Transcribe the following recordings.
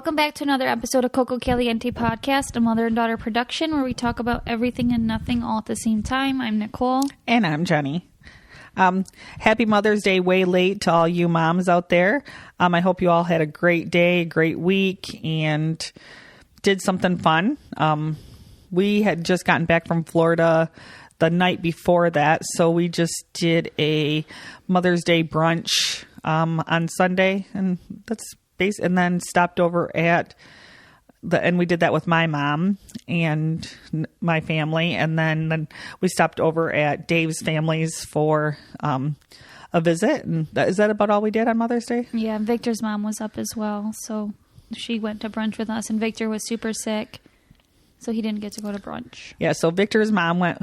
Welcome back to another episode of Coco Caliente Podcast, a mother and daughter production where we talk about everything and nothing all at the same time. I'm Nicole. And I'm Jeni. Happy Mother's Day way late to all you moms out there. I hope you all had a great day, great week, and did something fun. We had just gotten back from Florida the night before that, so we just did a Mother's Day brunch on Sunday, and and then stopped over at and we did that with my mom and my family, and then we stopped over at Dave's family's for a visit. And is that about all we did on Mother's Day? Yeah, Victor's mom was up as well, so she went to brunch with us, and Victor was super sick, so he didn't get to go to brunch. Yeah, so Victor's mom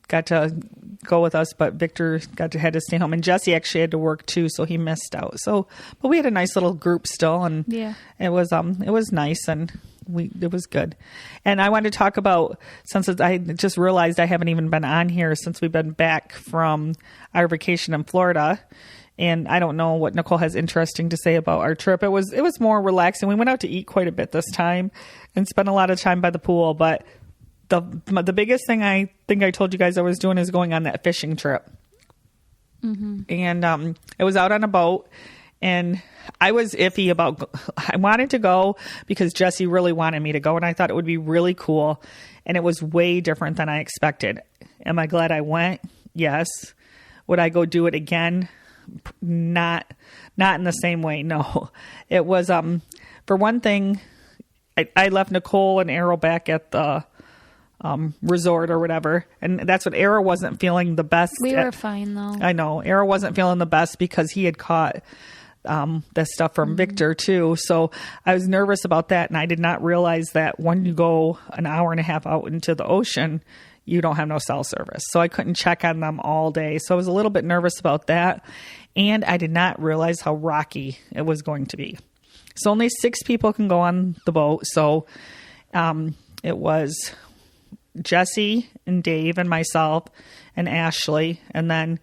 got to go with us, but Victor had to stay home, and Jesse actually had to work too, so he missed out. But we had a nice little group still, and yeah, it was nice, and it was good. And I wanted to talk about, since I just realized I haven't even been on here since we've been back from our vacation in Florida. And I don't know what Nicole has interesting to say about our trip. It was more relaxing. We went out to eat quite a bit this time and spent a lot of time by the pool. But the biggest thing I think I told you guys I was doing is going on that fishing trip. Mm-hmm. And it was out on a boat. And I was iffy I wanted to go because Jesse really wanted me to go. And I thought it would be really cool. And it was way different than I expected. Am I glad I went? Yes. Would I go do it again? Not in the same way. No, it was, for one thing, I left Nicole and Arrow back at the, resort or whatever. And that's what Arrow wasn't feeling the best. We were fine though. I know Arrow wasn't feeling the best because he had caught, the stuff from Victor too. So I was nervous about that. And I did not realize that when you go an hour and a half out into the ocean, you don't have no cell service. So I couldn't check on them all day. So I was a little bit nervous about that. And I did not realize how rocky it was going to be. So only 6 people can go on the boat. So it was Jesse and Dave and myself and Ashley, and then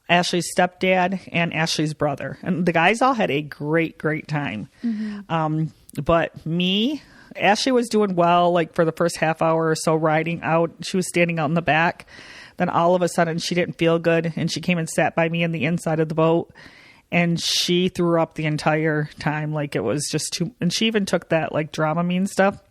Ashley's stepdad and Ashley's brother. And the guys all had a great, great time. Mm-hmm. But me, Ashley was doing well, like for the first half hour or so riding out. She was standing out in the back. Then all of a sudden she didn't feel good, and she came and sat by me in the inside of the boat, and she threw up the entire time. Like it was just too, and she even took that like Dramamine stuff,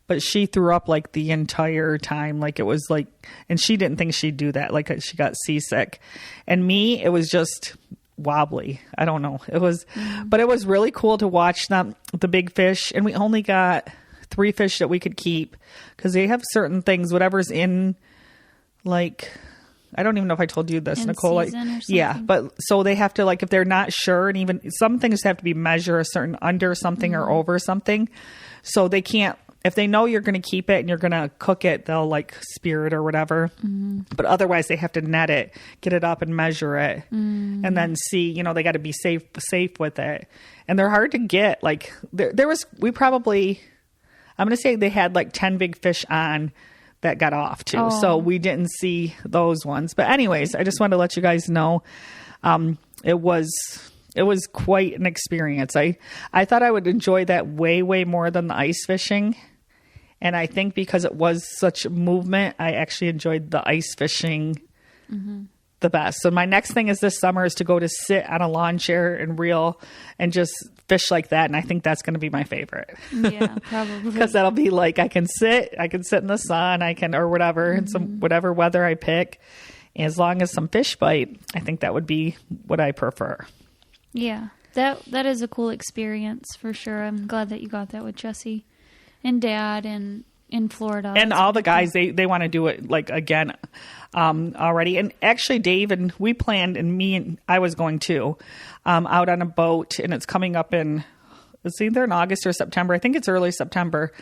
but she threw up like the entire time. Like it was like, and she didn't think she'd do that. Like she got seasick, and me, it was just wobbly. I don't know. It was, but it was really cool to watch the big fish. And we only got 3 fish that we could keep because they have certain things, whatever's in, like, I don't even know if I told you this, in Nicole. Like, yeah, but so they have to, like, if they're not sure, and even some things have to be measured a certain under something or over something. So they can't, if they know you're going to keep it and you're going to cook it, they'll like spear it or whatever. Mm-hmm. But otherwise they have to net it, get it up and measure it, and then see, they got to be safe with it. And they're hard to get. Like I'm going to say they had like 10 big fish on that got off too. Oh. So we didn't see those ones. But anyways, I just wanted to let you guys know, it was quite an experience. I thought I would enjoy that way, way more than the ice fishing. And I think because it was such movement, I actually enjoyed the ice fishing the best. So my next thing is this summer is to go to sit on a lawn chair and reel and just fish like that. And I think that's going to be my favorite. Yeah, probably. Because that'll be like, I can sit in the sun, or whatever, in some whatever weather I pick. And as long as some fish bite, I think that would be what I prefer. Yeah, that is a cool experience for sure. I'm glad that you got that with Jesse and Dad and in Florida. And all the guys, they want to do it like again already. And actually Dave and we planned, and I was going too, out on a boat, and it's coming up it's either in August or September. I think it's early September.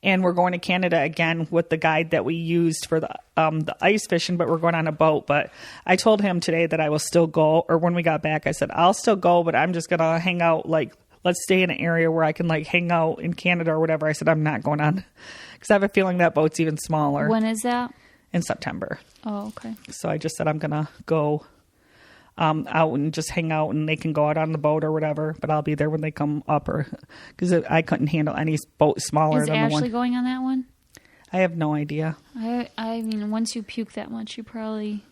And we're going to Canada again with the guide that we used for the ice fishing, but we're going on a boat. But I told him today that I will still go, or when we got back, I said, I'll still go, but I'm just going to hang out, like, let's stay in an area where I can, like, hang out in Canada or whatever. I said, I'm not going on, because I have a feeling that boat's even smaller. When is that? In September. Oh, okay. So I just said I'm going to go out and just hang out, and they can go out on the boat or whatever. But I'll be there when they come up, or because I couldn't handle any boat smaller Is than Ashley the one. going on that one? I have no idea. I mean, once you puke that much, you probably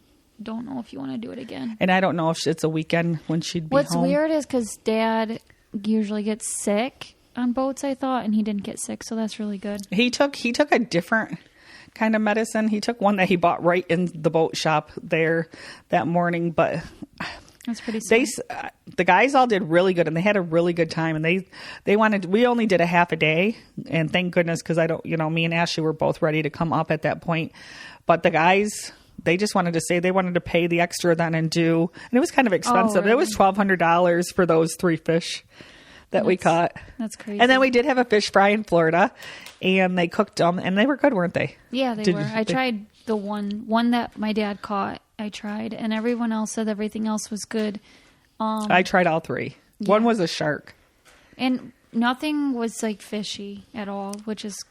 don't know if you want to do it again. And I don't know if it's a weekend when she'd be What's home. weird is because Dad usually gets sick on boats, I thought, and he didn't get sick, so that's really good. He took a different kind of medicine. He took one that he bought right in the boat shop there that morning, but that's pretty sweet. the guys all did really good, and they had a really good time, and we only did a half a day, and thank goodness, because me and Ashley were both ready to come up at that point, but the guys, they just wanted to say they wanted to pay the extra then and it was kind of expensive. Oh, really? It was $1,200 for those 3 fish that we caught. That's crazy. And then we did have a fish fry in Florida, and they cooked them, and they were good, weren't they? Yeah, they were. I tried the one that my dad caught. I tried, and everyone else said everything else was good. I tried all 3. Yeah. One was a shark. And nothing was like fishy at all, which is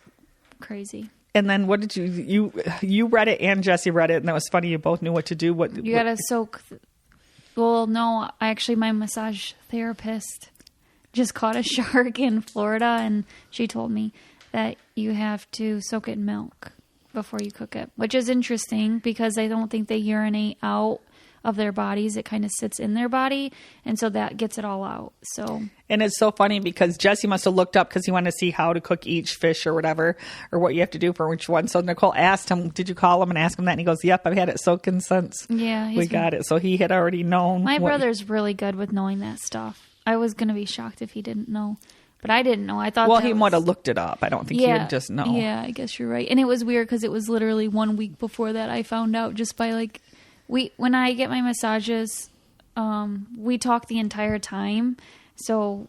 crazy. And then what did you read it and Jesse read it, and that was funny. You both knew what to do. You got to soak. Well, no, my massage therapist just caught a shark in Florida, and she told me that you have to soak it in milk before you cook it, which is interesting because I don't think they urinate out of their bodies. It kind of sits in their body, and so that gets it all out. So, and it's so funny because Jesse must have looked up because he wanted to see how to cook each fish or whatever, or what you have to do for which one. So Nicole asked him, "Did you call him and ask him that?" And he goes, "Yep, I've had it soaking since we got it." So he had already known. My brother's really good with knowing that stuff. I was gonna be shocked if he didn't know. But I didn't know. I thought. Well, he might have looked it up. I don't think he would just know. Yeah, I guess you're right. And it was weird because it was literally 1 week before that I found out just by when I get my massages, we talk the entire time, so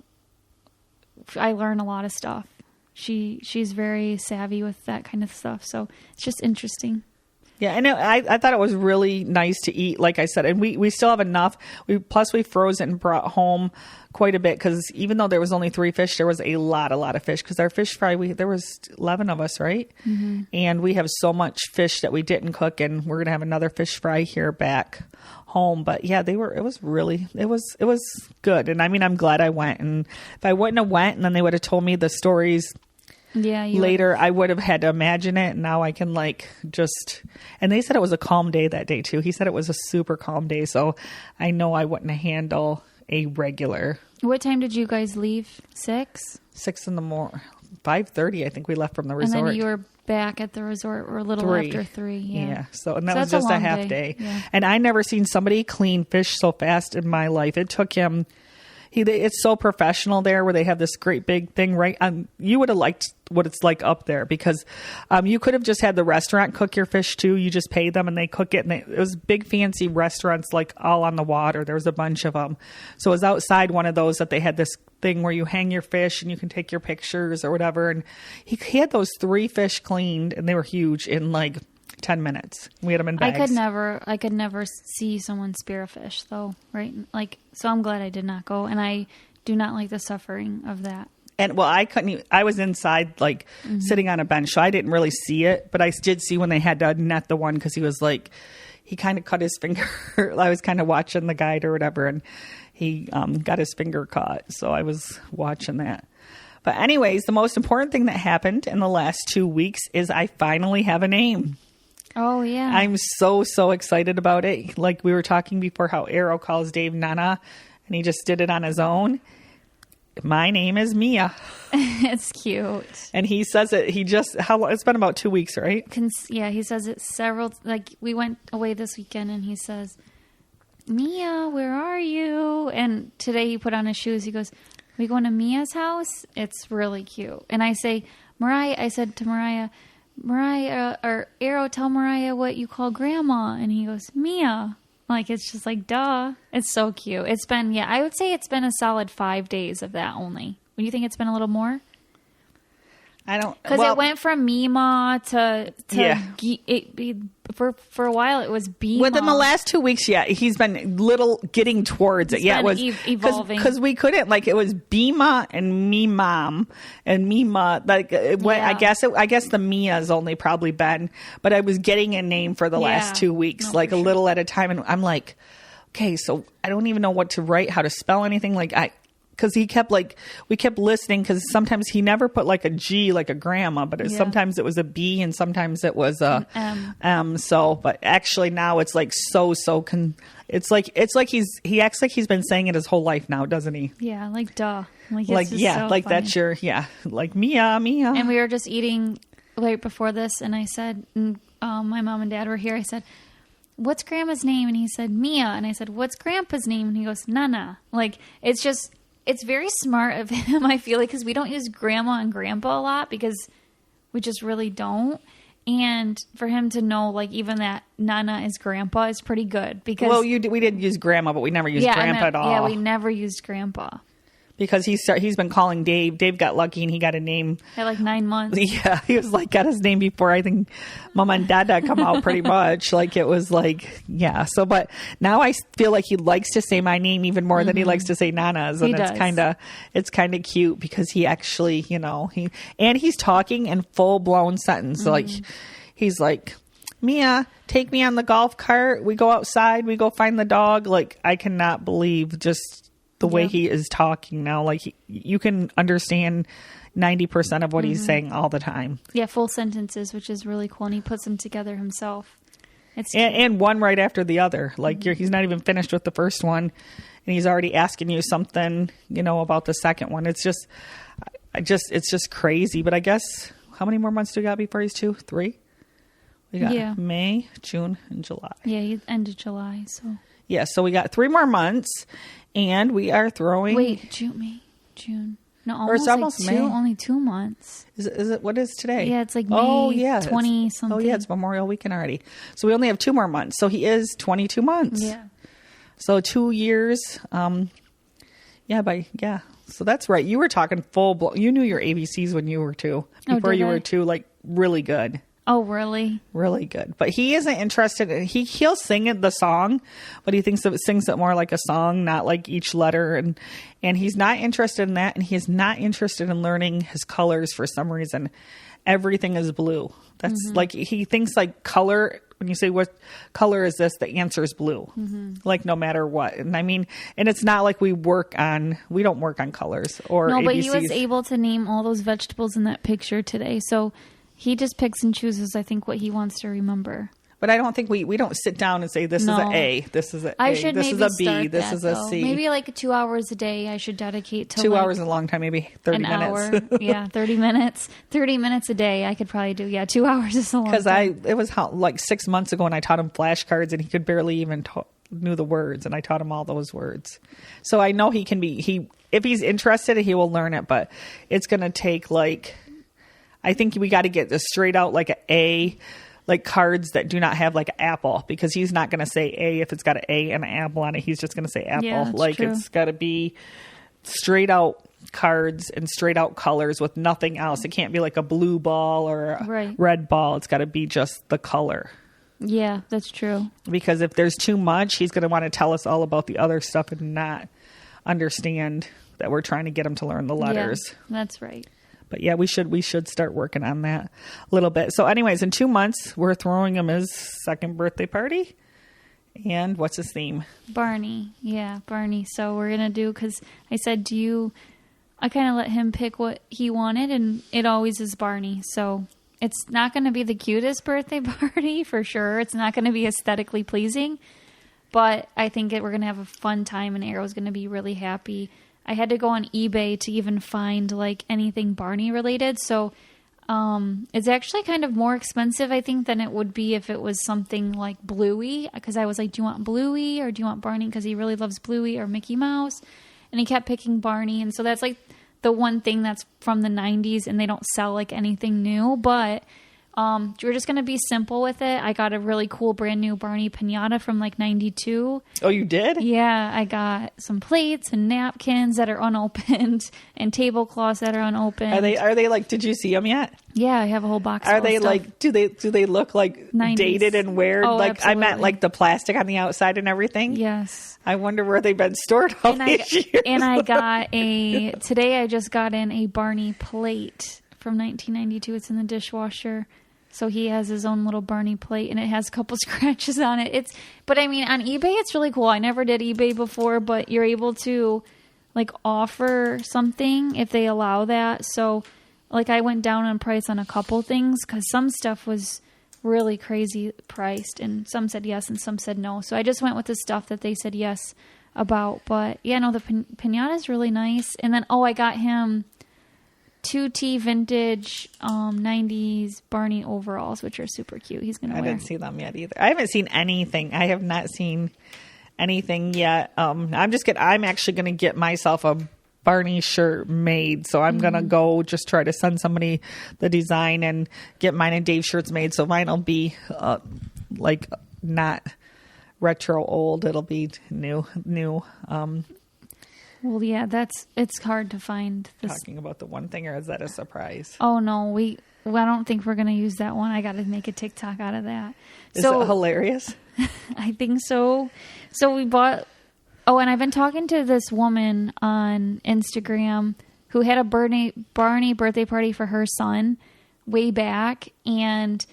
I learn a lot of stuff. She's very savvy with that kind of stuff, so it's just interesting. Yeah, I thought it was really nice to eat, like I said, and we still have enough. Plus we froze it and brought home quite a bit because even though there was only 3 fish, there was a lot of fish because our fish fry, there was 11 of us, right? Mm-hmm. And we have so much fish that we didn't cook, and we're going to have another fish fry here back home. But yeah, it was good. And I mean, I'm glad I went, and if I wouldn't have went and then they would have told me the stories later, I would have had to imagine it. And now I can and they said it was a calm day that day too. He said it was a super calm day. So I know I wouldn't handle a regular. What time did you guys leave? 6? 6 in the morning. 5:30, I think we left from the resort. And then you were back at the resort or a little 3. after 3. Yeah. So that was just a half day. Yeah. And I never seen somebody clean fish so fast in my life. It took him. It's so professional there where they have this great big thing right on. You would have liked what it's like up there because you could have just had the restaurant cook your fish too. You just pay them and they cook it. And it was big fancy restaurants all on the water. There was a bunch of them. So it was outside one of those that they had this thing where you hang your fish and you can take your pictures or whatever. And he had those 3 fish cleaned and they were huge in 10 minutes. We had them in bags. I could never see someone spear a fish though, right? So I'm glad I did not go, and I do not like the suffering of that. And well, I couldn't even, I was inside sitting on a bench, so I didn't really see it, but I did see when they had to net the one because he was he kind of cut his finger. I was kind of watching the guide or whatever, and he got his finger caught. So I was watching that. But anyways, the most important thing that happened in the last 2 weeks is I finally have a name. Oh, yeah. I'm so excited about it. Like we were talking before how Arrow calls Dave Nana, and he just did it on his own. My name is Mia. It's cute. And he says it, it's been about 2 weeks, right? Yeah, he says it several, we went away this weekend and he says, Mia, where are you? And today he put on his shoes. He goes, we going to Mia's house? It's really cute. And I said to Mariah, or Arrow, tell Mariah what you call Grandma. And he goes, Mia. It's just duh. It's so cute. It's been, I would say it's been a solid 5 days of that only. Would you think it's been a little more? I don't, because it went from Mima to for a while it was Bima. Within the last 2 weeks, he's been getting towards it. It was evolving because we couldn't it was Bima and me mom and Mima. I guess the Mia's only probably been, but I was getting a name for the last 2 weeks, a little at a time, and I'm like, okay, so I don't even know what to write, how to spell anything. Because we kept listening, because sometimes he never put like a G like a grandma, but sometimes it was a B and sometimes it was a M. So, but actually now it's like it's like he acts like he's been saying it his whole life now, doesn't he? Yeah, like duh. Like so like funny. That's your like Mia. And we were just eating right before this, and I said, my mom and dad were here. I said, "What's Grandma's name?" And he said, "Mia." And I said, "What's Grandpa's name?" And he goes, "Nana." Like it's very smart of him, I feel like, because we don't use grandma and grandpa a lot because we just really don't. And for him to know, like, even that Nana is grandpa is pretty good. Because we did use grandma, but we never used grandpa at all. Yeah, we never used grandpa. Because he's been calling Dave. Dave got lucky and he got a name at like 9 months. Yeah, he was like got his name before I think Mama and Dada come out pretty much. Like it was like So, but now I feel like he likes to say my name even more than he likes to say Nana's, and it's kind of cute because he actually he's talking in full blown sentence. Like he's like, "Mia, take me on the golf cart. We go outside. We go find the dog." Like I cannot believe just the way he is talking now. Like you can understand 90% of what he's saying all the time. Yeah, full sentences, which is really cool. And he puts them together himself. And one right after the other. Like he's not even finished with the first one, and he's already asking you something, about the second one. It's just crazy. But I guess how many more months do we got before he's 2? 3? We got May, June, and July. Yeah, end of July. So yeah, so we got 3 more months. And we are throwing... Wait, June. No, almost, or it's almost like May. Only 2 months. Is it? What is today? Yeah, it's like May 20-something. Oh, yeah, it's Memorial Weekend already. So we only have 2 more months. So he is 22 months. Yeah. So 2 years. So that's right. You were talking full blown. You knew your ABCs when you were 2. Before you were 2, like really good. Oh, really? Really good. But he isn't interested in he'll sing the song, but he sings it more like a song, not like each letter, and he's not interested in that, and he is not interested in learning his colors for some reason. Everything is blue. That's like he thinks like color. When you say what color is this, the answer is blue. Like no matter what. And I mean, and it's not like we don't work on colors or ABCs. But he was able to name all those vegetables in that picture today. So he just picks and chooses, I think, what he wants to remember. But I don't think we don't sit down and say, this is an A, this is an A, this is a B, this is a C. Maybe like 2 hours a day I should dedicate to 2 hours is a long time, maybe 30 minutes. Hour. Yeah, 30 minutes. 30 minutes a day I could probably do. Yeah, 2 hours is a long time. Because it was like 6 months ago and I taught him flashcards and he could barely even knew the words, and I taught him all those words. So I know he can be, if he's interested, he will learn it, but it's going to take I think we got to get this straight out like an A, like cards that do not have like an apple, because he's not going to say A if it's got an A and an apple on it. He's just going to say apple. Yeah, true. It's got to be straight out cards and straight out colors with nothing else. It can't be like a blue ball or a red ball. It's got to be just the color. Yeah, that's true. Because if there's too much, he's going to want to tell us all about the other stuff and not understand that we're trying to get him to learn the letters. Yeah, that's right. But yeah, we should start working on that a little bit. So anyways, in 2 months, we're throwing him his 2nd birthday party. And what's his theme? Barney. Yeah, Barney. So we're going to do, because I said, I kind of let him pick what he wanted, and it always is Barney. So it's not going to be the cutest birthday party for sure. It's not going to be aesthetically pleasing, but I think we're going to have a fun time, and Arrow's going to be really happy. I had to go on eBay to even find like anything Barney related. So it's actually kind of more expensive, I think, than it would be if it was something like Bluey. Because I was like, do you want Bluey or do you want Barney? Because he really loves Bluey or Mickey Mouse. And he kept picking Barney. And so that's like the one thing that's from the 90s, and they don't sell like anything new. But we're just going to be simple with it. I got a really cool brand new Barney piñata from like 92. Oh, you did? Yeah, I got some plates and napkins that are unopened and tablecloths that are unopened. Are they like, did you see them yet? Yeah, I have a whole box. Are they like, do they look like 90s. Dated and weird? Oh, like absolutely. I meant like the plastic on the outside and everything? Yes. I wonder where they've been stored all these years. And I got today I just got in a Barney plate from 1992. It's in the dishwasher. So he has his own little Barney plate, and it has a couple scratches on it. But I mean, on eBay, it's really cool. I never did eBay before, but you're able to like offer something if they allow that. So like I went down on price on a couple things because some stuff was really crazy priced, and some said yes and some said no. So I just went with the stuff that they said yes about. But yeah, no, the pinata is really nice. And then I got him 2T vintage 90s Barney overalls, which are super cute. He's gonna wear. I didn't see them yet either. I haven't seen anything. I have not seen anything yet. I'm actually gonna get myself a Barney shirt made, so I'm gonna go just try to send somebody the design and get mine and Dave's shirts made, so mine will be like not retro old, it'll be new. Well, yeah, it's hard to find this. Talking about the one thing, or is that a surprise? Oh no, I don't think we're gonna use that one. I gotta make a TikTok out of that. Is it hilarious? I think so. So we bought. Oh, and I've been talking to this woman on Instagram who had a Barney birthday party for her son way back. And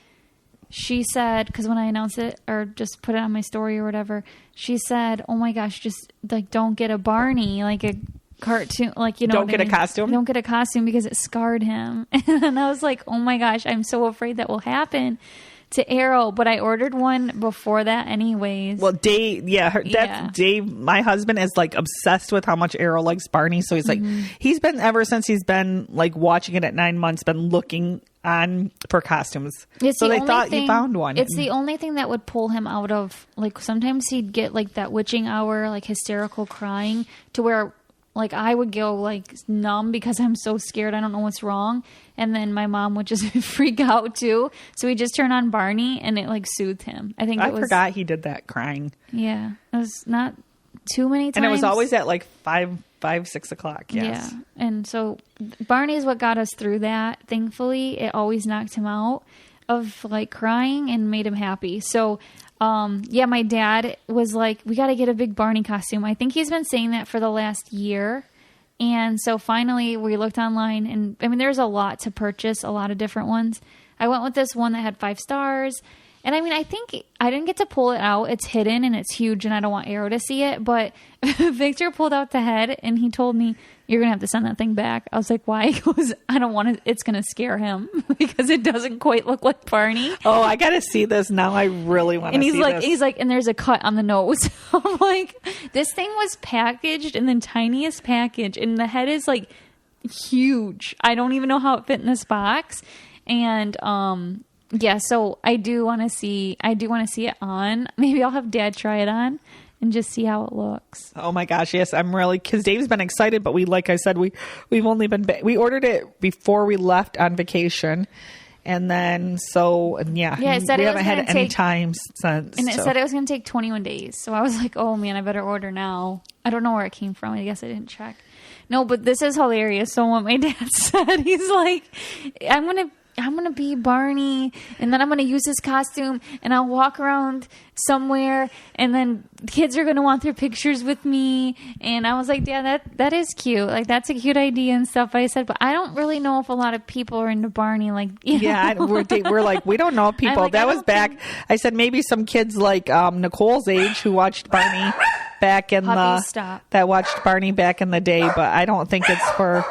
she said, because when I announced it or just put it on my story or whatever, she said, oh my gosh, just like don't get a Barney, like a cartoon, like, you know. Don't get a costume? Don't get a costume because it scarred him. And I was like, oh my gosh, I'm so afraid that will happen to Arrow, but I ordered one before that anyways. Well, Dave, Dave, my husband is like obsessed with how much Arrow likes Barney. So he's like, he's been, ever since he's been like watching it at 9 months, been looking on for costumes. So they thought you found one. It's the only thing that would pull him out of, like, sometimes he'd get like that witching hour, like hysterical crying to where like I would go like numb because I'm so scared. I don't know what's wrong. And then my mom would just freak out too. So we just turn on Barney and it like soothed him. I forgot he did that crying. Yeah. It was not too many times. And it was always at like 6 o'clock. Yes. Yeah. And so Barney is what got us through that. Thankfully, it always knocked him out of like crying and made him happy. So my dad was like, we got to get a big Barney costume. I think he's been saying that for the last year. And so finally we looked online, and I mean, there's a lot to purchase, a lot of different ones. I went with this one that had 5 stars. And I mean, I think I didn't get to pull it out. It's hidden and it's huge and I don't want Arrow to see it. But Victor pulled out the head and he told me, you're going to have to send that thing back. I was like, why? He goes, I don't want to, it's going to scare him because it doesn't quite look like Barney. Oh, I got to see this now. I really want to see this. He's like, and there's a cut on the nose. I'm like, this thing was packaged in the tiniest package and the head is like huge. I don't even know how it fit in this box. And, yeah, so I do want to see it on. Maybe I'll have Dad try it on and just see how it looks. Oh my gosh, yes, I'm really, because Dave's been excited, but like I said, we've only been, we ordered it before we left on vacation. And then, we haven't had any time since. And it said it was going to take 21 days. So I was like, oh man, I better order now. I don't know where it came from. I guess I didn't check. No, but this is hilarious. So what my dad said, he's like, I'm going to be Barney, and then I'm going to use his costume, and I'll walk around somewhere, and then kids are going to want their pictures with me. And I was like, yeah, that is cute. Like, that's a cute idea and stuff. I said, but I don't really know if a lot of people are into Barney. Like, we're like, we don't know people. Like, that was back. I said maybe some kids like Nicole's age who watched Barney back in that watched Barney back in the day, but I don't think it's for.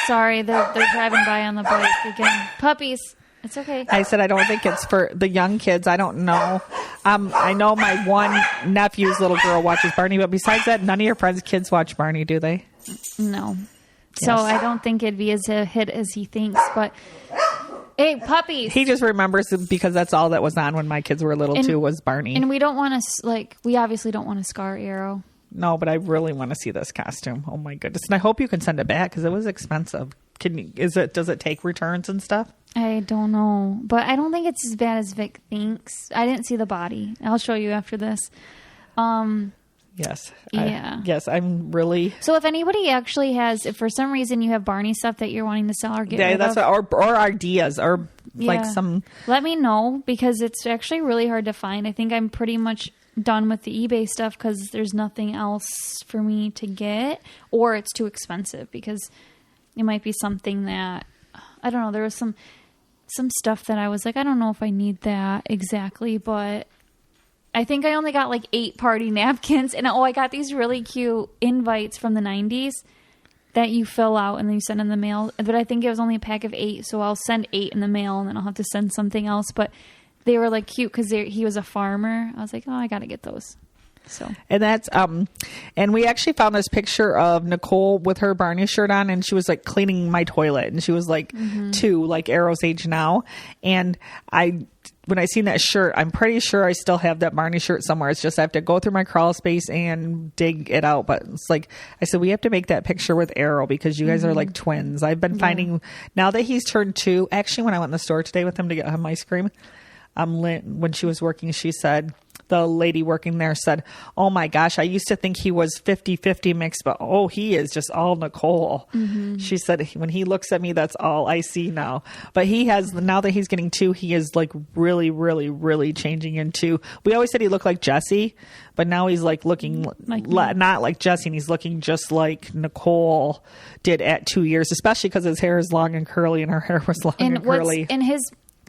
Sorry, they're driving by on the bike again. Puppies. It's okay. I said I don't think it's for the young kids. I don't know. I know my one nephew's little girl watches Barney, but besides that, none of your friends' kids watch Barney, do they? No. Yes. So I don't think it'd be as a hit as he thinks, but hey, puppies. He just remembers because that's all that was on when my kids were little too, was Barney. And we don't want to, we obviously don't want to scar Arrow. No, but I really want to see this costume. Oh my goodness. And I hope you can send it back because it was expensive. Does it take returns and stuff? I don't know, but I don't think it's as bad as Vic thinks. I didn't see the body. I'll show you after this. Yes. Yeah. Yes, I'm really. So if anybody actually has, if for some reason you have Barney stuff that you're wanting to sell or get rid of, or ideas or like some. Let me know because it's actually really hard to find. I think I'm pretty much done with the eBay stuff because there's nothing else for me to get, or it's too expensive because it might be something that I don't know. There was some some stuff that I was like, I don't know if I need that exactly, but I think I only got like 8 party napkins. And I got these really cute invites from the 90s that you fill out and then you send in the mail. But I think it was only a pack of 8. So I'll send 8 in the mail and then I'll have to send something else. But they were like cute because he was a farmer. I was like, oh, I got to get those. So, and that's, and we actually found this picture of Nicole with her Barney shirt on, and she was like cleaning my toilet, and she was like 2, like Arrow's age now. And when I seen that shirt, I'm pretty sure I still have that Barney shirt somewhere. It's just I have to go through my crawl space and dig it out. But it's like, I said, we have to make that picture with Arrow because you guys are like twins. I've been finding, now that he's turned 2, actually when I went in the store today with him to get him ice cream, when she was working, she said, the lady working there said, oh my gosh, I used to think he was 50-50 mixed, but he is just all Nicole. She said, when he looks at me, that's all I see now. But he has, now that he's getting 2, he is like really, really, really changing into, we always said he looked like Jesse, but now he's like looking not like Jesse, and he's looking just like Nicole did at 2 years, especially because his hair is long and curly and her hair was long and curly. And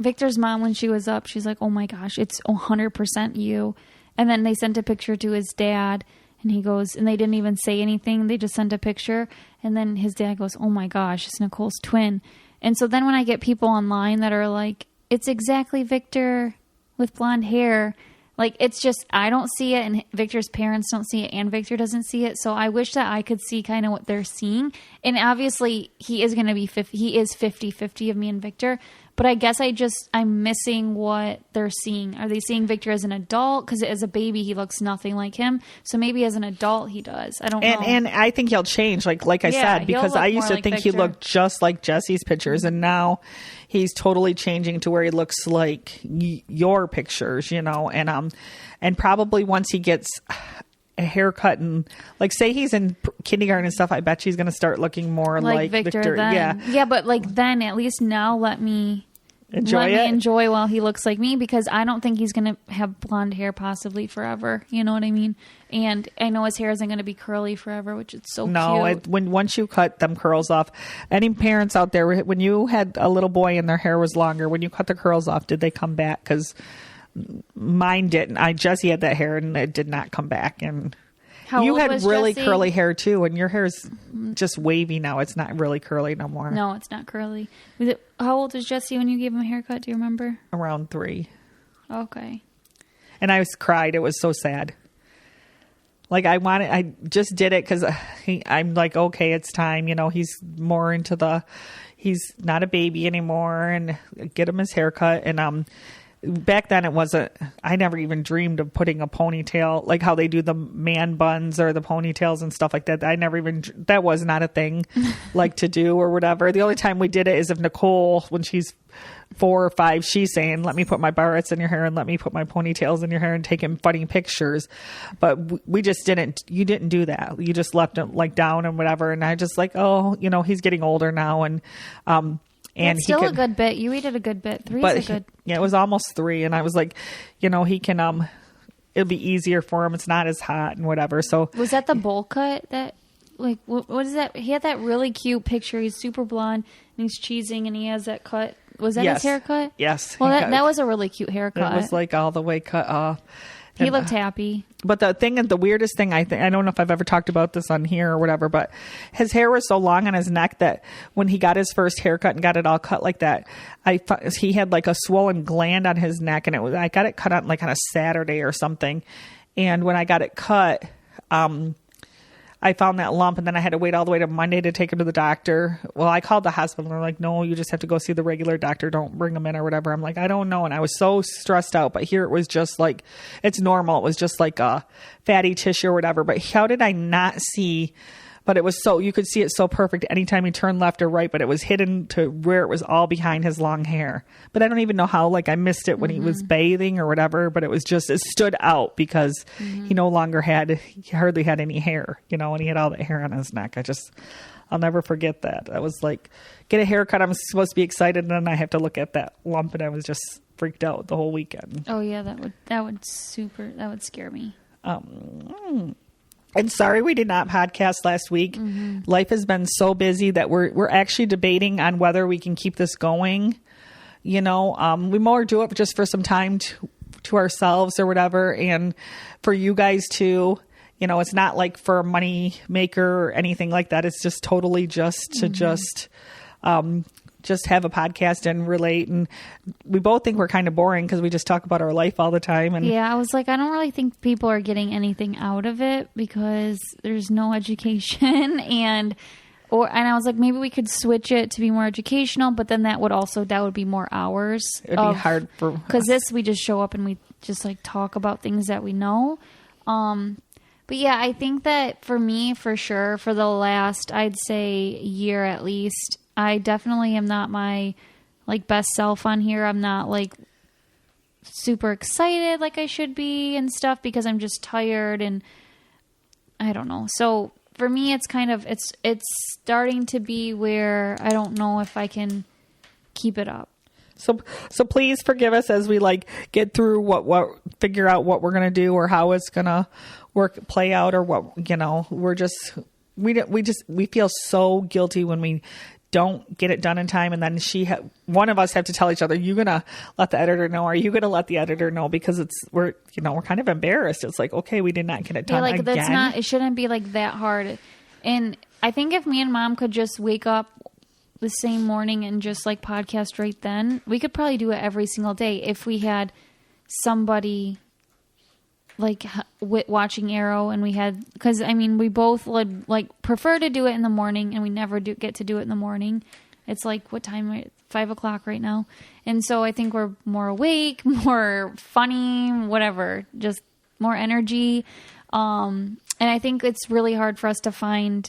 Victor's mom, when she was up, she's like, oh my gosh, it's 100% you. And then they sent a picture to his dad, and he goes, and they didn't even say anything. They just sent a picture. And then his dad goes, oh my gosh, it's Nicole's twin. And so then when I get people online that are like, it's exactly Victor with blonde hair, like, it's just, I don't see it, and Victor's parents don't see it, and Victor doesn't see it. So I wish that I could see kind of what they're seeing. And obviously, he is going to be 50-50 of me and Victor. But I guess I'm missing what they're seeing. Are they seeing Victor as an adult? Because as a baby, he looks nothing like him. So maybe as an adult, he does. I don't know. And I think he'll change, like I said, because I used to think Victor. He looked just like Jesse's pictures. And now he's totally changing to where he looks like your pictures, and probably once he gets a haircut and like say he's in kindergarten and stuff, I bet she's going to start looking more like Victor. Then. Yeah, but like then at least now let me enjoy while he looks like me, because I don't think he's going to have blonde hair possibly forever. You know what I mean? And I know his hair isn't going to be curly forever, which is so cute. Once you cut them curls off, any parents out there, when you had a little boy and their hair was longer, when you cut the curls off, did they come back? Because mine didn't. Jesse had that hair and it did not come back. And you had really Jesse? Curly hair too, and your hair's just wavy now. It's not really curly no more. No, it's not curly. How old was Jesse when you gave him a haircut? Do you remember? Around 3. Okay. And I cried. It was so sad. Like I just did it because I'm like, okay, it's time. He's more into he's not a baby anymore, and get him his haircut. And back then it wasn't, I never even dreamed of putting a ponytail, like how they do the man buns or the ponytails and stuff like that. That was not a thing like to do or whatever. The only time we did it is if Nicole, when she's 4 or 5, she's saying, let me put my barrettes in your hair and let me put my ponytails in your hair and taking funny pictures. But we just you didn't do that. You just left him like down and whatever. And I just like, he's getting older now. And it's still a good bit. You waited a good bit. 3 is a good. Yeah, it was almost 3, and I was like, he can. It'll be easier for him. It's not as hot and whatever. So was that the bowl cut? That like what is that? He had that really cute picture. He's super blonde and he's cheesing, and he has that cut. Was that his haircut? Yes. Well, that was a really cute haircut. It was like all the way cut off. He looked happy. But the weirdest thing, I don't know if I've ever talked about this on here or whatever, but his hair was so long on his neck that when he got his first haircut and got it all cut like that, he had like a swollen gland on his neck, and I got it cut on like on a Saturday or something. And when I got it cut, I found that lump, and then I had to wait all the way to Monday to take him to the doctor. Well, I called the hospital, and they're like, no, you just have to go see the regular doctor. Don't bring him in or whatever. I'm like, I don't know. And I was so stressed out. But here it was just like, it's normal. It was just like a fatty tissue or whatever. But how did I not see? But it was you could see it so perfect anytime he turned left or right, but it was hidden to where it was all behind his long hair. But I don't even know how, like I missed it when he was bathing or whatever, but it stood out because he no longer he hardly had any hair, and he had all that hair on his neck. I'll never forget that. I was like, get a haircut. I'm supposed to be excited. And then I have to look at that lump, and I was just freaked out the whole weekend. Oh yeah. That would scare me. And sorry we did not podcast last week. Life has been so busy that we're actually debating on whether we can keep this going we more do it just for some time to ourselves or whatever. And for you guys too, it's not like for a money maker or anything like that. It's just totally just to just have a podcast and relate. And we both think we're kind of boring because we just talk about our life all the time. And yeah, I was like, I don't really think people are getting anything out of it because there's no education and I was like, maybe we could switch it to be more educational, but then that would be more hours. It'd be hard for because we just show up and we just like talk about things that we know. But yeah, I think that for me, for sure, for the last, I'd say year at least, I definitely am not my like best self on here. I'm not like super excited like I should be and stuff because I'm just tired and I don't know. So for me, it's kind of, it's starting to be where I don't know if I can keep it up. So please forgive us as we like get through figure out what we're going to do or how it's going to play out or what, we feel so guilty when we don't get it done in time. And then one of us have to tell each other, you going to let the editor know? Are you going to let the editor know? Because we're kind of embarrassed. It's like, okay, we did not get it done again. It shouldn't be like that hard. And I think if me and Mom could just wake up the same morning and just like podcast right then, we could probably do it every single day if we had somebody like watching Arrow and because we both would like prefer to do it in the morning and we never get to do it in the morning. It's like, what time? 5:00 right now. And so I think we're more awake, more funny, whatever, just more energy. And I think it's really hard for us to find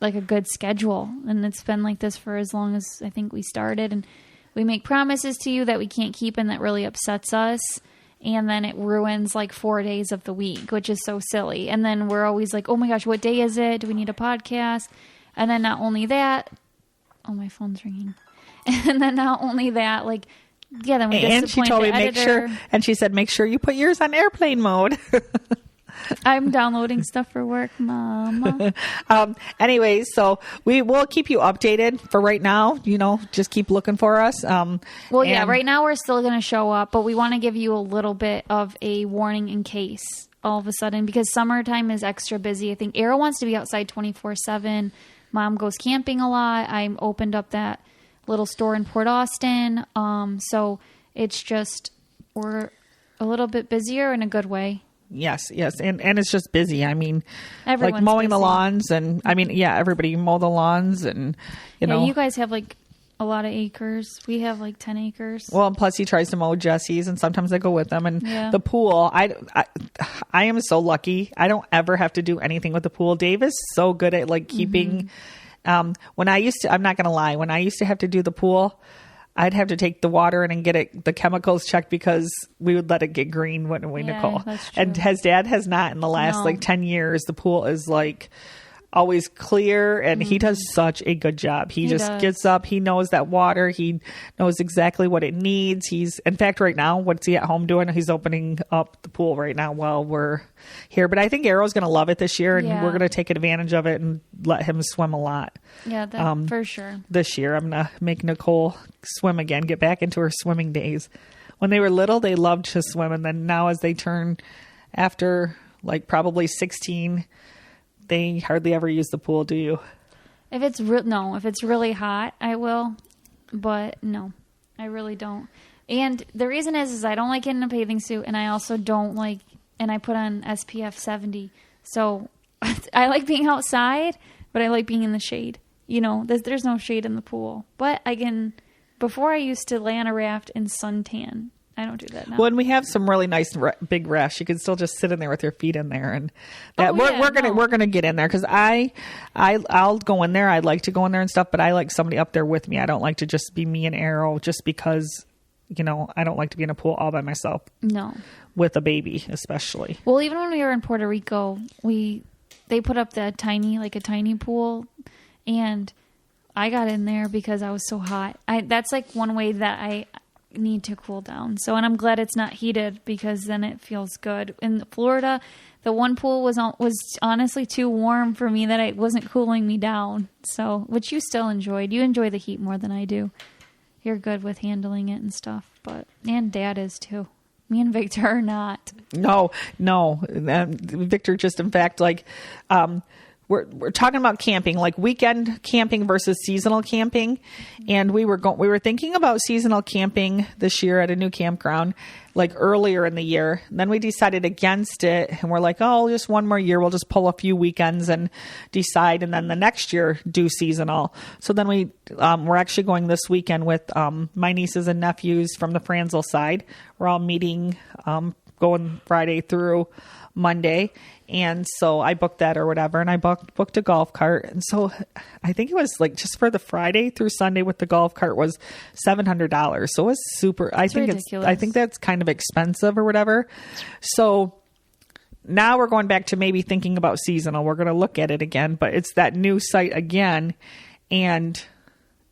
like a good schedule. And it's been like this for as long as I think we started, and we make promises to you that we can't keep and that really upsets us. And then it ruins like 4 days of the week, which is so silly. And then we're always like, oh my gosh, what day is it? Do we need a podcast? And then not only that, oh, my phone's ringing. And then not only that, like, yeah, then we disappoint she told the me editor. She said, make sure you put yours on airplane mode. I'm downloading stuff for work, Mom. Anyway, so we will keep you updated. For right now, just keep looking for us. Right now we're still going to show up, but we want to give you a little bit of a warning in case all of a sudden, because summertime is extra busy. I think Arrow wants to be outside 24/7. Mom goes camping a lot. I opened up that little store in Port Austin. So it's just, we're a little bit busier in a good way. Yes. And it's just busy. Everyone's like mowing busy. the lawns and everybody mow the lawns and, you guys have like a lot of acres. We have like 10 acres. Well, and plus he tries to mow Jesse's and sometimes I go with them. And the pool, I am so lucky. I don't ever have to do anything with the pool. Dave is so good at like keeping, I'm not going to lie. When I used to have to do the pool, I'd have to take the water in and get the chemicals checked because we would let it get green, wouldn't we, Nicole? That's true. And his dad has not in the last 10 years. The pool is like always clear and he does such a good job. He just gets up. He knows that water. He knows exactly what it needs. In fact, right now, what's he at home doing? He's opening up the pool right now while we're here. But I think Arrow's going to love it this year and we're going to take advantage of it and let him swim a lot. Yeah, that, for sure. This year, I'm going to make Nicole swim again, get back into her swimming days. When they were little, they loved to swim. And then now as they turn after like probably 16, they hardly ever use the pool, do you? If it's really hot, I will. But no, I really don't. And the reason is I don't like getting a bathing suit, and I also don't like, and I put on SPF 70. So I like being outside, but I like being in the shade. There's no shade in the pool. But before I used to lay on a raft and suntan. I don't do that now. Well, and we have some really nice big rafts. You can still just sit in there with your feet in there, and that we're gonna get in there because I'll go in there. I like to go in there and stuff, but I like somebody up there with me. I don't like to just be me and Arrow, just because I don't like to be in a pool all by myself. No, with a baby especially. Well, even when we were in Puerto Rico, they put up a tiny pool, and I got in there because I was so hot. That's like one way that I need to cool down. So, and I'm glad it's not heated because then it feels good. In Florida, the one pool was honestly too warm for me that it wasn't cooling me down. So, which you still enjoyed. You enjoy the heat more than I do. you're good with handling it and stuff. And Dad is too. Me and Victor are not. No. Victor just, in fact, like, we're talking about camping, like weekend camping versus seasonal camping. And we were thinking about seasonal camping this year at a new campground, like earlier in the year. And then we decided against it, and we're like, oh, just one more year. We'll just pull a few weekends and decide. And then the next year do seasonal. So then we're actually going this weekend with, my nieces and nephews from the Franzel side. We're all meeting, going Friday through Monday. And so I booked that or whatever, and I booked a golf cart. And so I think it was like just for the Friday through Sunday with the golf cart was $700. So it was super. I think that's kind of expensive or whatever. So now we're going back to maybe thinking about seasonal. We're going to look at it again, but it's that new site again, and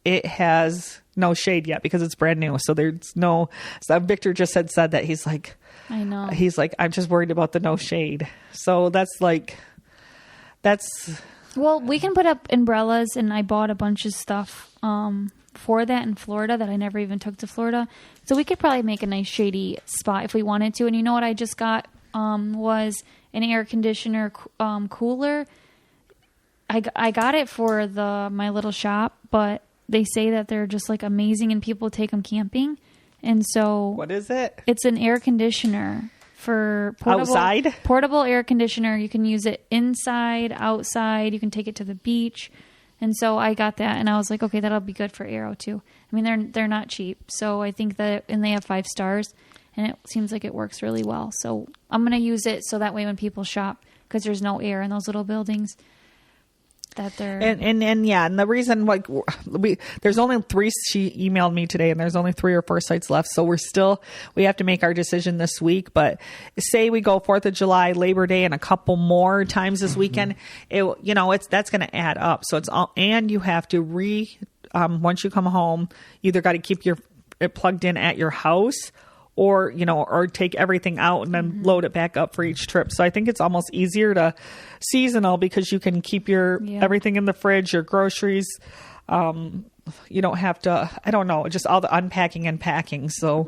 it has no shade yet because it's brand new. So there's no. So Victor just said that he's like, I know. He's like, I'm just worried about the no shade. So that's. Well, we can put up umbrellas, and I bought a bunch of stuff for that in Florida that I never even took to Florida. So we could probably make a nice shady spot if we wanted to. And you know what I just got was an air conditioner cooler. I got it for my little shop, but they say that they're just like amazing and people take them camping. And so what is it? It's an air conditioner for outside. Portable air conditioner. You can use it inside, outside. You can take it to the beach. And so I got that, and I was like, okay, that'll be good for Aero too. I mean, they're not cheap, so I think that, and they have 5 stars, and it seems like it works really well. So I'm gonna use it so that way when people shop, because there's no air in those little buildings, that they're and the reason, like, there's only 3. She emailed me today, and there's only 3 or 4 sites left, so we have to make our decision this week. But say we go 4th of July, Labor Day, and a couple more times this weekend, that's going to add up. So it's all, and you have to once you come home, you either got to keep it plugged in at your house, or take everything out and then load it back up for each trip. So I think it's almost easier to seasonal because you can keep your everything in the fridge, your groceries. You don't have to, I don't know, just all the unpacking and packing. So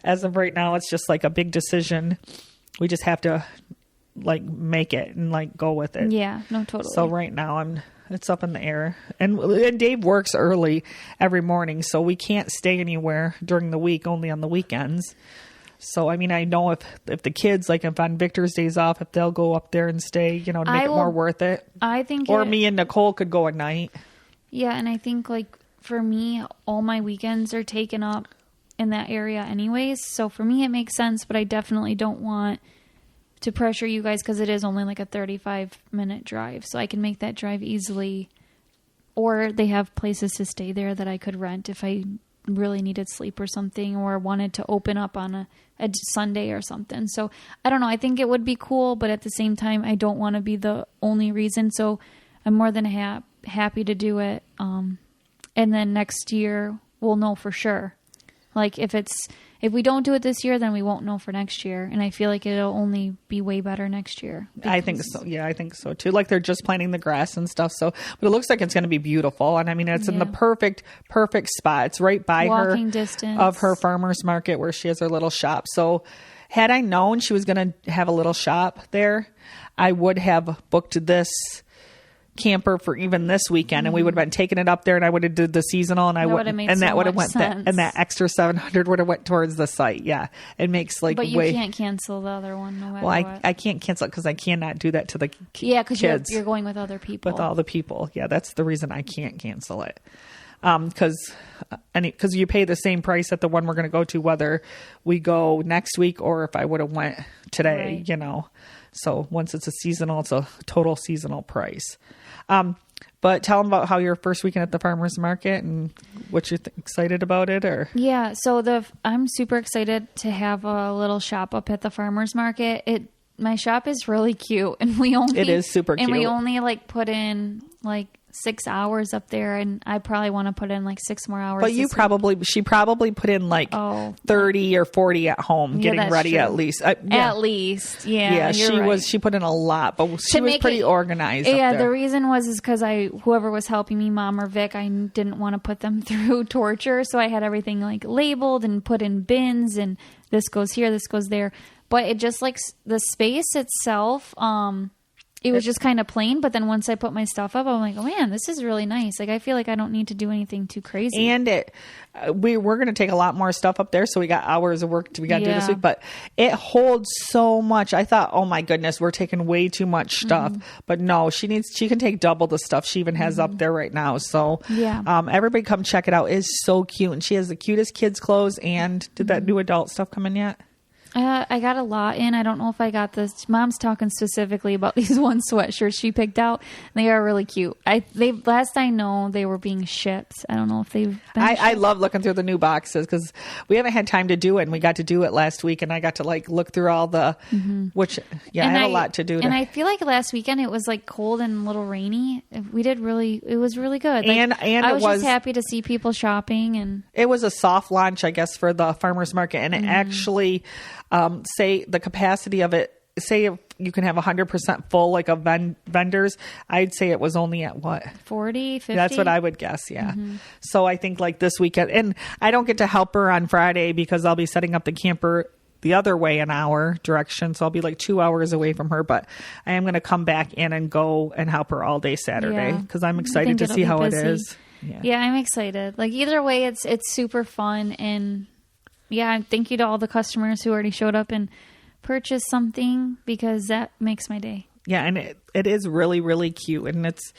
as of right now, it's just like a big decision. We just have to like make it and like go with it. Yeah, no, totally. So right now it's up in the air, and Dave works early every morning, so we can't stay anywhere during the week, only on the weekends. So, I mean, I know if the kids, like if on Victor's days off, if they'll go up there and stay, to make it more worth it. I think, or me and Nicole could go at night. Yeah. And I think like for me, all my weekends are taken up in that area anyways. So for me, it makes sense, but I definitely don't want to pressure you guys because it is only like a 35-minute drive. So I can make that drive easily. Or they have places to stay there that I could rent if I really needed sleep or something, or wanted to open up on a Sunday or something. So I don't know. I think it would be cool, but at the same time, I don't want to be the only reason. So I'm more than happy to do it. And then next year we'll know for sure. Like if we don't do it this year, then we won't know for next year. And I feel like it'll only be way better next year. I think so. Yeah, I think so too. Like they're just planting the grass and stuff. So, but it looks like it's going to be beautiful. And I mean, it's in the perfect spot. It's right by walking distance of her farmer's market where she has her little shop. So had I known she was going to have a little shop there, I would have booked this camper for even this weekend, and we would have been taking it up there, and I would have did the seasonal, and that would have went and that extra $700 would have went towards the site. Yeah, it makes like. But you can't cancel the other one, no matter what. I can't cancel it because I cannot do that to the because you're going with other people. With all the people, yeah, that's the reason I can't cancel it. Because you pay the same price at the one we're going to go to, whether we go next week or if I would have went today, right. So once it's a seasonal, it's a total seasonal price. But tell them about how your first weekend at the farmer's market and what you're excited about it, or yeah. So I'm super excited to have a little shop up at the farmer's market. My shop is really cute, and it is super cute. And we only like put in like 6 hours up there, and I probably want to put in like 6 more hours. But she probably put in like 30 or 40 at home getting ready true. At least. At least. Yeah. Yeah. She put in a lot, but she was pretty organized. Yeah. Up there. The reason was because whoever was helping me, Mom or Vic, I didn't want to put them through torture. So I had everything like labeled and put in bins, and this goes here, this goes there. But it just like the space itself, it was just kind of plain. But then once I put my stuff up, I'm like, oh man, this is really nice. Like I feel like I don't need to do anything too crazy. And we're going to take a lot more stuff up there. So we got hours of work we got to do this week, but it holds so much. I thought, oh my goodness, we're taking way too much stuff, but no, she can take double the stuff she even has up there right now. So everybody come check it out. It's so cute. And she has the cutest kids clothes. And did that new adult stuff come in yet? I got a lot in. I don't know if I got this. Mom's talking specifically about these one sweatshirts she picked out. They are really cute. Last I know, they were being shipped. I don't know if they've been I love looking through the new boxes because we haven't had time to do it, and we got to do it last week, and I got to like look through all the, I had a lot to do. And I feel like last weekend it was like cold and a little rainy. It was really good. Like, and I was just happy to see people shopping, and it was a soft launch, I guess, for the farmers market, and it actually. Say the capacity of it, say if you can have 100% full, like of vendors, I'd say it was only at what? 40, 50? That's what I would guess. Yeah. So I think like this weekend, and I don't get to help her on Friday because I'll be setting up the camper the other way in our direction. So I'll be like 2 hours away from her, but I am going to come back in and go and help her all day Saturday because I'm excited to see how it is. Yeah, I'm excited. Like either way, it's super fun. And yeah, thank you to all the customers who already showed up and purchased something because that makes my day. Yeah, and it is really, really cute, and it's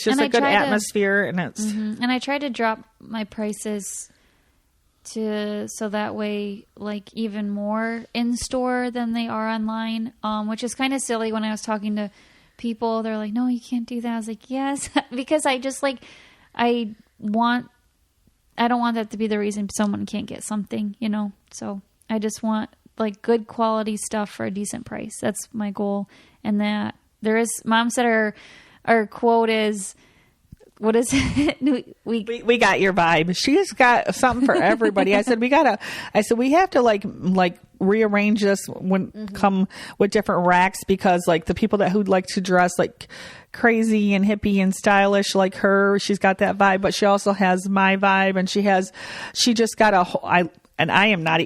just a good atmosphere, and it's and I tried to drop my prices so that way like even more in store than they are online, which is kind of silly. When I was talking to people, they're like, "No, you can't do that." I was like, "Yes," because I just like I don't want that to be the reason someone can't get something, So I just want like good quality stuff for a decent price. That's my goal. And that Mom said our quote is, what is it? We got your vibe. She's got something for everybody. I said, we have to like rearrange this come with different racks because like the people who'd like to dress like crazy and hippie and stylish like her, she's got that vibe, but she also has my vibe, and she just got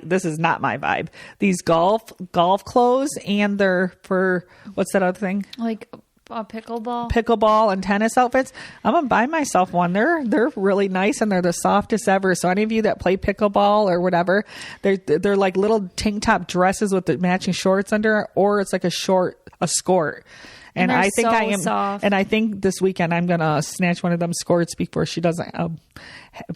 this is not my vibe. These golf clothes, and they're for, what's that other thing? Like pickleball and tennis outfits. I'm gonna buy myself one. They're really nice, and they're the softest ever. So any of you that play pickleball or whatever, they're like little tank top dresses with the matching shorts under, or it's like a skirt. And I think soft. And I think this weekend I'm gonna snatch one of them skirts before she doesn't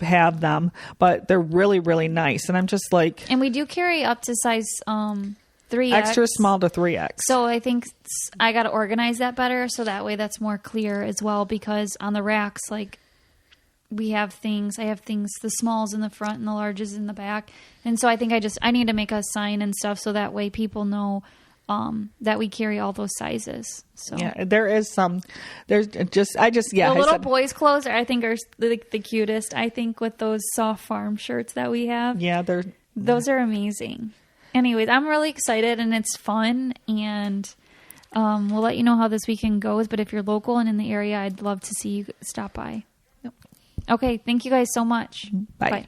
have them. But they're really, really nice, and I'm just like. And we do carry up to size 3X. Extra small to 3X. So I think I got to organize that better, so that way that's more clear as well. Because on the racks, like I have things, the smalls in the front and the larges in the back, and so I think I need to make a sign and stuff so that way people know. That we carry all those sizes. So yeah, there's the little boys' clothes I think are the cutest. I think with those soft farm shirts that we have. Yeah, those are amazing. Anyways, I'm really excited and it's fun, and we'll let you know how this weekend goes. But if you're local and in the area, I'd love to see you stop by. Yep. Okay, thank you guys so much. Bye.